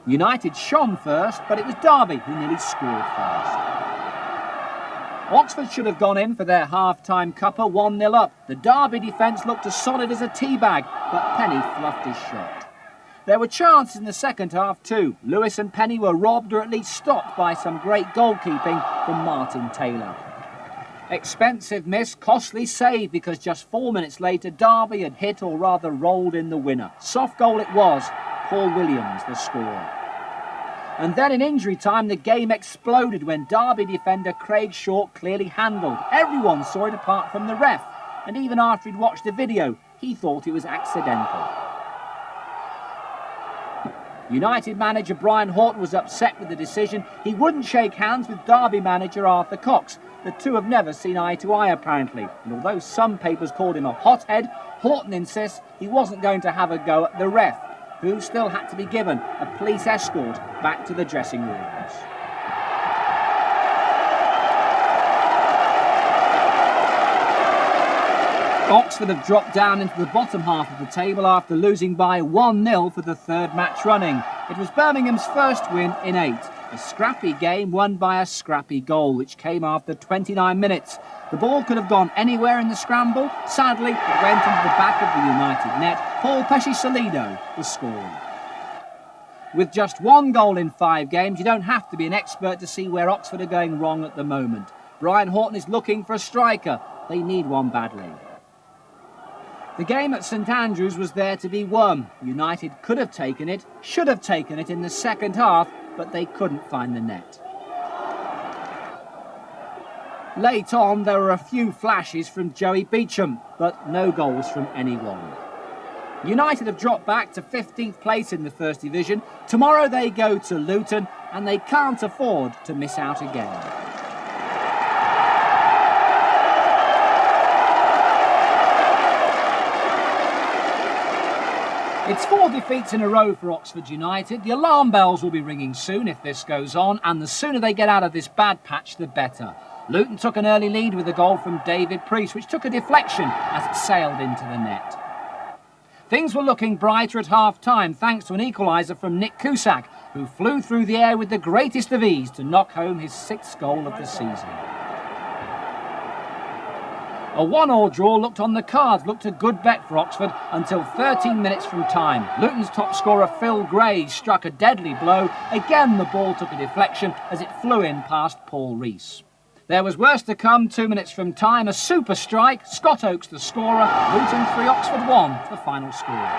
United shone first, but it was Derby who nearly scored first. Oxford should have gone in for their half-time cuppa 1-0 up. The Derby defence looked as solid as a teabag, but Penny fluffed his shot. There were chances in the second half too. Lewis and Penny were robbed or at least stopped by some great goalkeeping from Martin Taylor. Expensive miss, costly save, because just 4 minutes later Derby had hit or rather rolled in the winner. Soft goal it was. Paul Williams, the scorer. And then in injury time, the game exploded when Derby defender Craig Short clearly handled. Everyone saw it apart from the ref, and even after he'd watched the video, he thought it was accidental. United manager Brian Horton was upset with the decision. He wouldn't shake hands with Derby manager Arthur Cox. The two have never seen eye to eye, apparently, and although some papers called him a hothead, Horton insists he wasn't going to have a go at the ref, who still had to be given a police escort back to the dressing rooms. Oxford have dropped down into the bottom half of the table after losing by 1-0 for the third match running. It was Birmingham's first win in 8. A scrappy game won by a scrappy goal, which came after 29 minutes. The ball could have gone anywhere in the scramble. Sadly, it went into the back of the United net. Paul Pesci-Solido was scoring. With just 1 goal in 5 games, you don't have to be an expert to see where Oxford are going wrong at the moment. Brian Horton is looking for a striker. They need one badly. The game at St Andrews was there to be won. United could have taken it, should have taken it in the second half, but they couldn't find the net. Late on, there were a few flashes from Joey Beecham, but no goals from anyone. United have dropped back to 15th place in the First Division. Tomorrow they go to Luton, and they can't afford to miss out again. It's 4 defeats in a row for Oxford United. The alarm bells will be ringing soon if this goes on, and the sooner they get out of this bad patch, the better. Luton took an early lead with a goal from David Priest, which took a deflection as it sailed into the net. Things were looking brighter at half-time thanks to an equaliser from Nick Cusack, who flew through the air with the greatest of ease to knock home his 6th goal of the season. A 1-1 draw looked on the cards, looked a good bet for Oxford until 13 minutes from time. Luton's top scorer Phil Gray struck a deadly blow. Again the ball took a deflection as it flew in past Paul Rees. There was worse to come 2 minutes from time. A super strike, Scott Oakes the scorer, Luton 3, Oxford 1, the final score.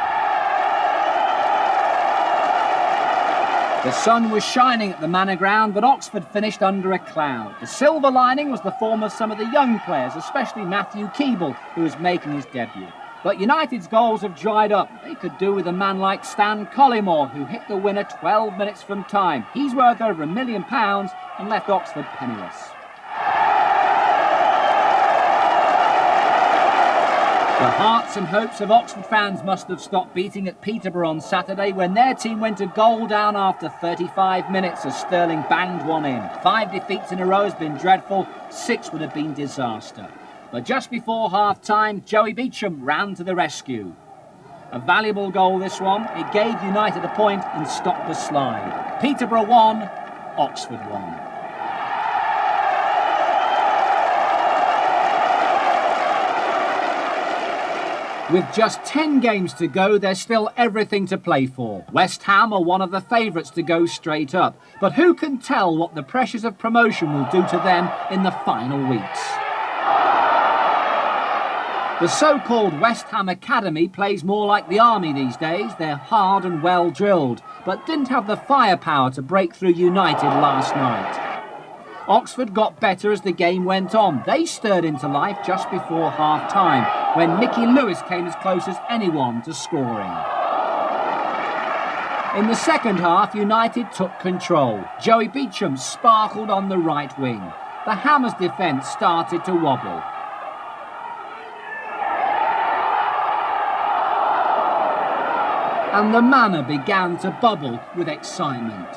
The sun was shining at the Manor Ground, but Oxford finished under a cloud. The silver lining was the form of some of the young players, especially Matthew Keeble, who was making his debut. But United's goals have dried up. They could do with a man like Stan Collymore, who hit the winner 12 minutes from time. He's worth over £1 million and left Oxford penniless. The hearts and hopes of Oxford fans must have stopped beating at Peterborough on Saturday when their team went a goal down after 35 minutes as Sterling banged one in. 5 defeats in a row has been dreadful, 6 would have been disaster. But just before half-time, Joey Beecham ran to the rescue. A valuable goal this one. It gave United a point and stopped the slide. Peterborough 1, Oxford 1. With just 10 games to go, there's still everything to play for. West Ham are one of the favourites to go straight up. But who can tell what the pressures of promotion will do to them in the final weeks? The so-called West Ham Academy plays more like the army these days. They're hard and well drilled, but didn't have the firepower to break through United last night. Oxford got better as the game went on. They stirred into life just before half-time, when Mickey Lewis came as close as anyone to scoring. In the second half, United took control. Joey Beauchamp sparkled on the right wing. The Hammers' defence started to wobble. And the manor began to bubble with excitement.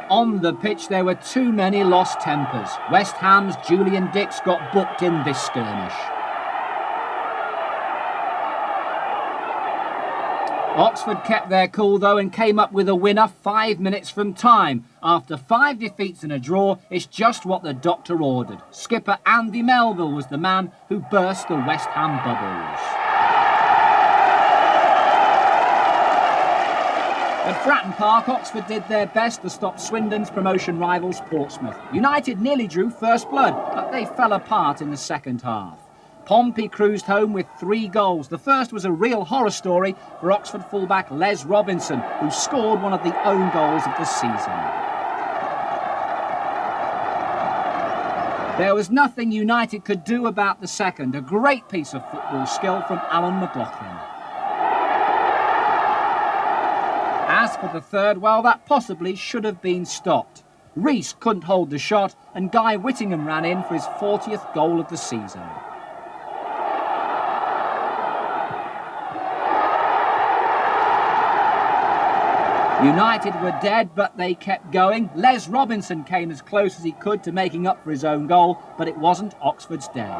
On the pitch, there were too many lost tempers. West Ham's Julian Dix got booked in this skirmish. Oxford kept their cool, though, and came up with a winner 5 minutes from time. After 5 defeats and a draw, it's just what the doctor ordered. Skipper Andy Melville was the man who burst the West Ham bubbles. At Fratton Park, Oxford did their best to stop Swindon's promotion rivals Portsmouth. United nearly drew first blood, but they fell apart in the second half. Pompey cruised home with 3 goals. The first was a real horror story for Oxford fullback Les Robinson, who scored one of the own goals of the season. There was nothing United could do about the second. A great piece of football skill from Alan McLaughlin. As for the third, well, that possibly should have been stopped. Rees couldn't hold the shot, and Guy Whittingham ran in for his 40th goal of the season. United were dead, but they kept going. Les Robinson came as close as he could to making up for his own goal, but it wasn't Oxford's day.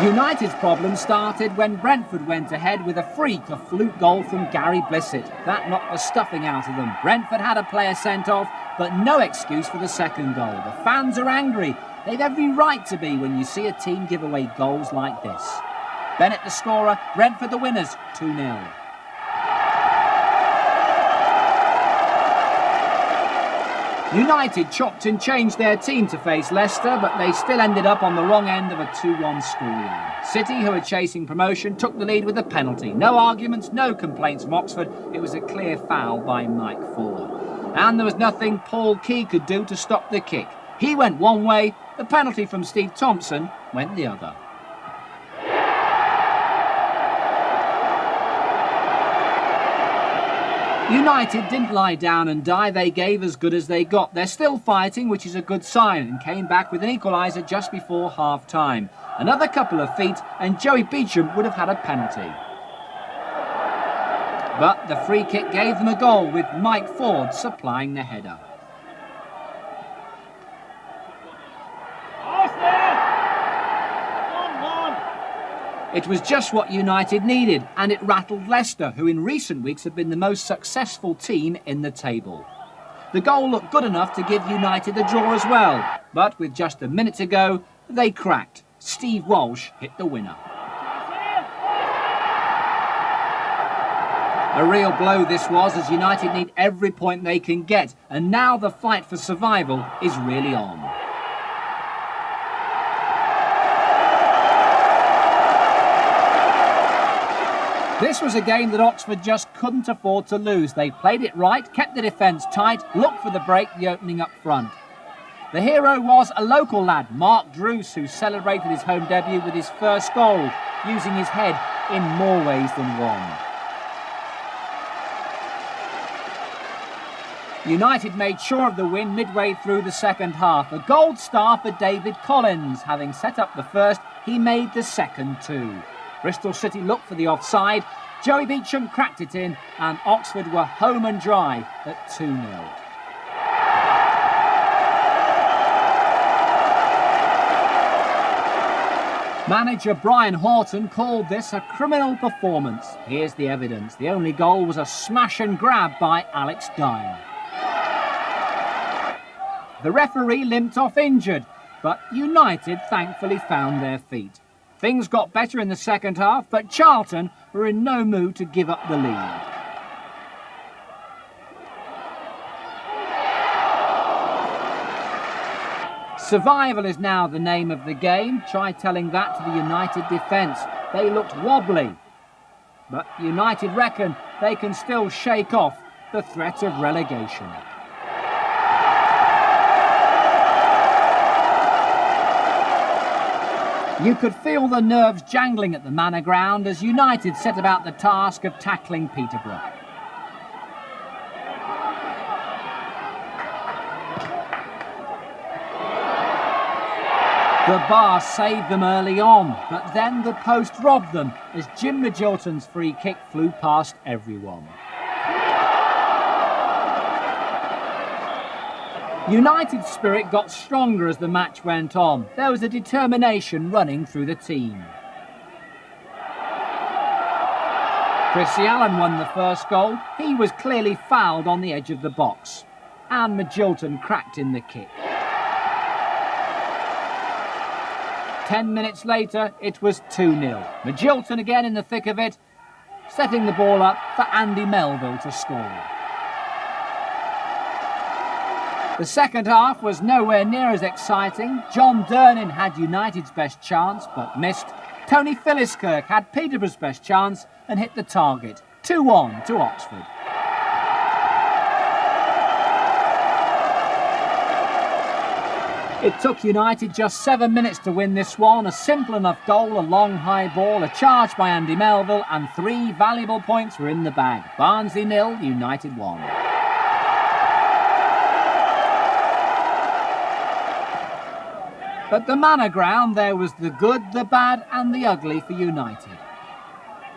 United's problem started when Brentford went ahead with a freak, a fluke goal from Gary Blissett. That knocked the stuffing out of them. Brentford had a player sent off, but no excuse for the second goal. The fans are angry. They've every right to be when you see a team give away goals like this. Bennett the scorer, Brentford the winners, 2-0. United chopped and changed their team to face Leicester, but they still ended up on the wrong end of a 2-1 scoreline. City, who were chasing promotion, took the lead with a penalty. No arguments, no complaints from Oxford. It was a clear foul by Mike Ford. And there was nothing Paul Key could do to stop the kick. He went one way, the penalty from Steve Thompson went the other. United didn't lie down and die, they gave as good as they got. They're still fighting, which is a good sign, and came back with an equaliser just before half-time. Another couple of feet and Joey Beauchamp would have had a penalty. But the free kick gave them a goal, with Mike Ford supplying the header. It was just what United needed, and it rattled Leicester, who in recent weeks have been the most successful team in the table. The goal looked good enough to give United the draw as well, but with just a minute to go, they cracked. Steve Walsh hit the winner. A real blow this was, as United need every point they can get, and now the fight for survival is really on. This was a game that Oxford just couldn't afford to lose. They played it right, kept the defence tight, looked for the break, the opening up front. The hero was a local lad, Mark Druce, who celebrated his home debut with his first goal, using his head in more ways than one. United made sure of the win midway through the second half. A gold star for David Collins. Having set up the first, he made the second too. Bristol City looked for the offside. Joey Beauchamp cracked it in, and Oxford were home and dry at 2-0. Manager Brian Horton called this a criminal performance. Here's the evidence. The only goal was a smash and grab by Alex Dyer. The referee limped off injured, but United thankfully found their feet. Things got better in the second half, but Charlton were in no mood to give up the lead. Survival is now the name of the game. Try telling that to the United defence. They looked wobbly. But United reckon they can still shake off the threat of relegation. You could feel the nerves jangling at the Manor Ground as United set about the task of tackling Peterborough. The bar saved them early on, but then the post robbed them as Jim Magilton's free kick flew past everyone. United's spirit got stronger as the match went on. There was a determination running through the team. Chrissy Allen won the first goal. He was clearly fouled on the edge of the box. And Magilton cracked in the kick. 10 minutes later, it was 2-0. Magilton again in the thick of it, setting the ball up for Andy Melville to score. The second half was nowhere near as exciting. John Durnin had United's best chance, but missed. Tony Philliskirk had Peterborough's best chance and hit the target. 2-1 to Oxford. It took United just 7 minutes to win this one. A simple enough goal, a long high ball, a charge by Andy Melville, and 3 valuable points were in the bag. Barnsley 0, United 1. At the Manor Ground, there was the good, the bad and the ugly for United.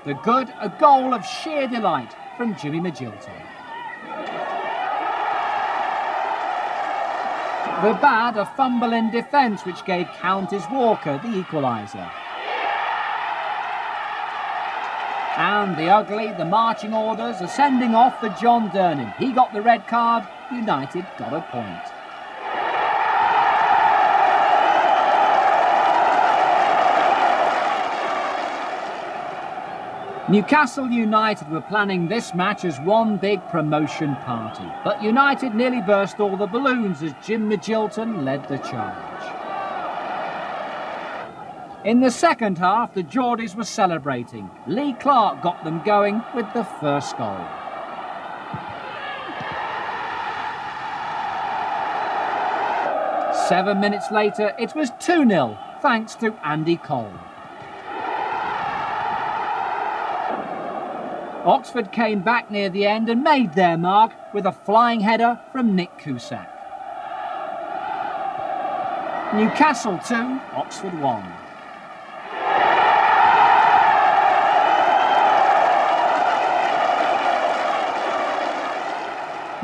The good, a goal of sheer delight from Jimmy Magilton. The bad, a fumble in defence which gave Countess Walker the equaliser. And the ugly, the marching orders, a sending off for John Durnin. He got the red card, United got a point. Newcastle United were planning this match as one big promotion party, but United nearly burst all the balloons as Jim Magilton led the charge. In the second half, the Geordies were celebrating. Lee Clark got them going with the first goal. Seven minutes later, it was 2-0, thanks to Andy Cole. Oxford came back near the end and made their mark with a flying header from Nick Cusack. Newcastle 2, Oxford 1.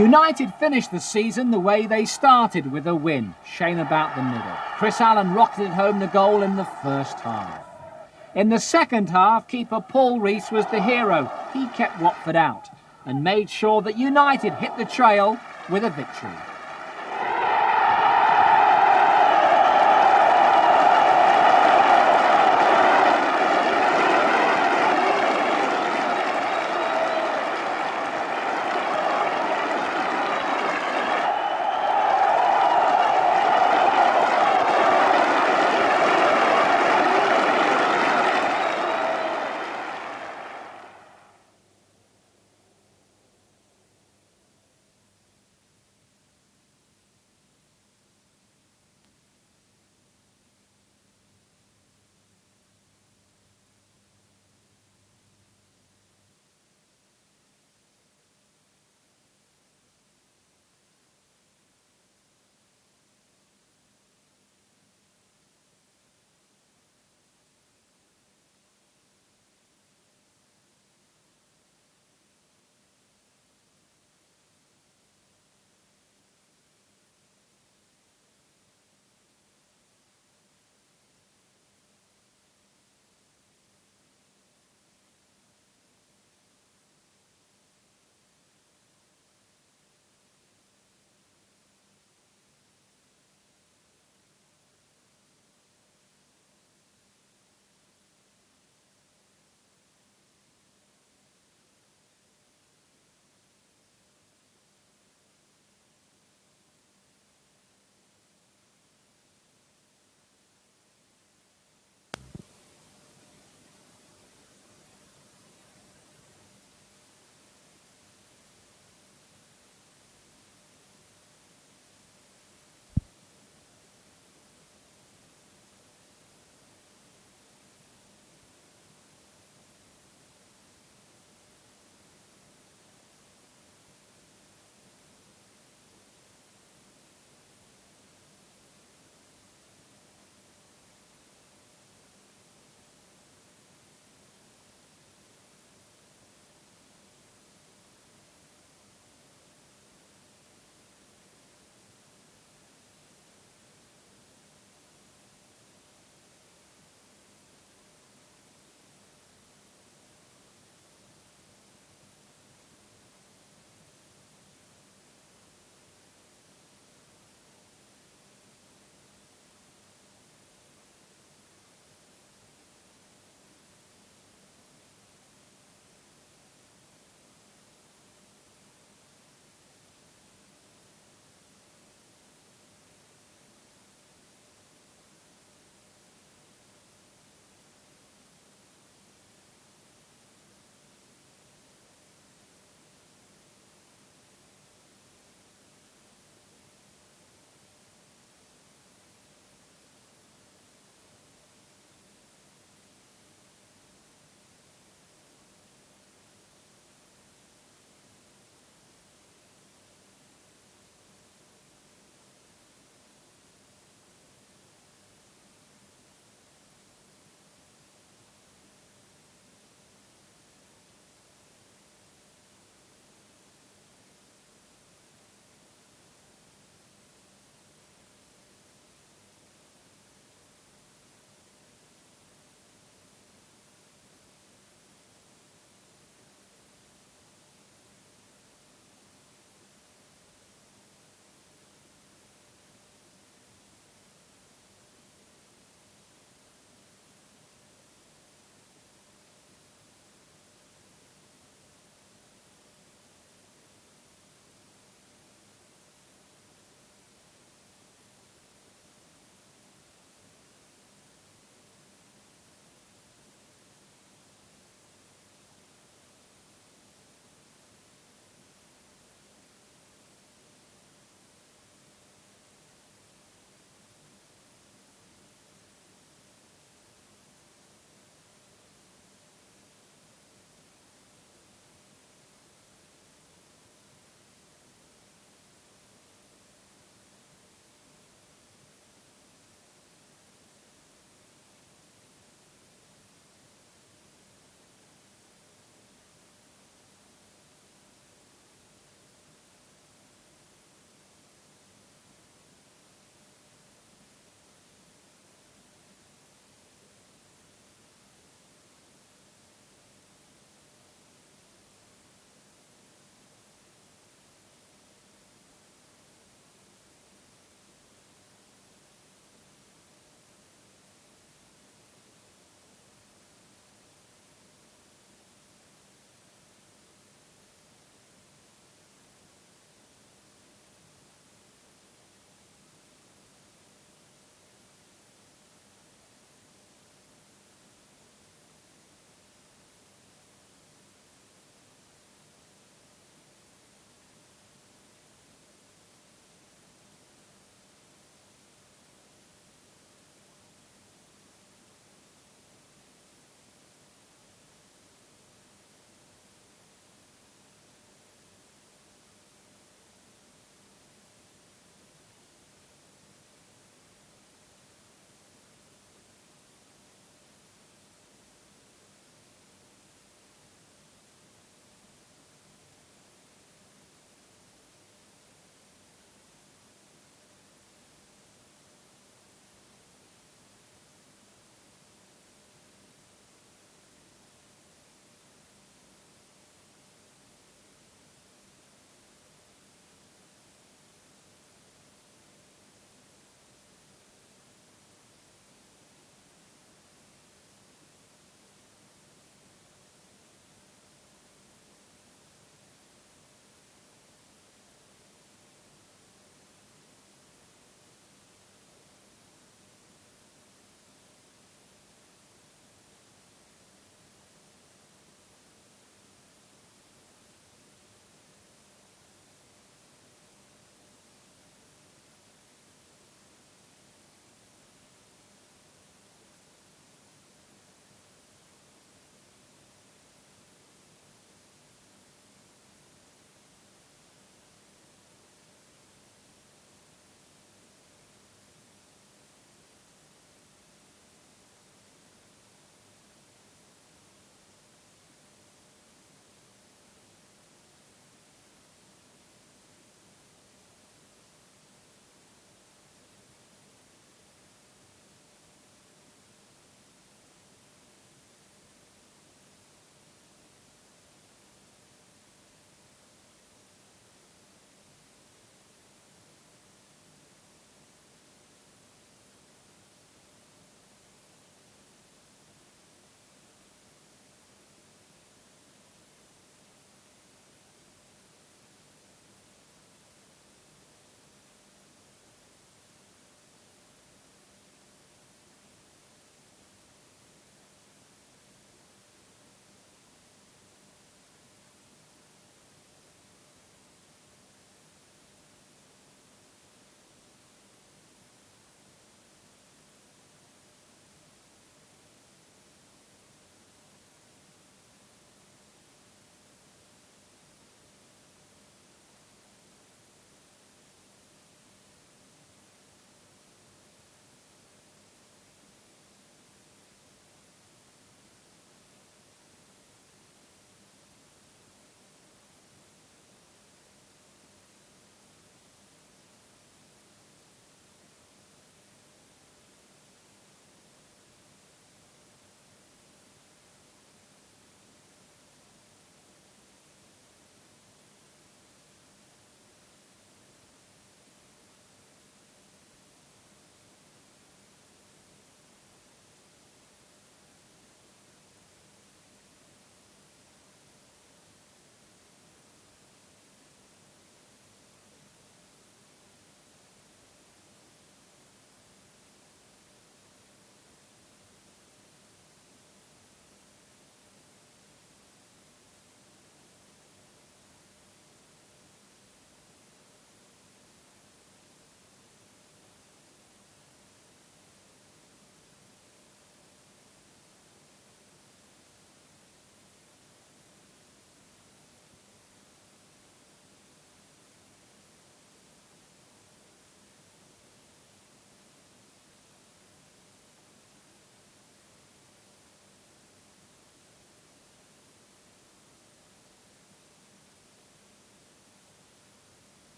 United finished the season the way they started, with a win. Shame about the middle. Chris Allen rocketed home the goal in the first half. In the second half, keeper Paul Rees was the hero. He kept Watford out and made sure that United hit the trail with a victory.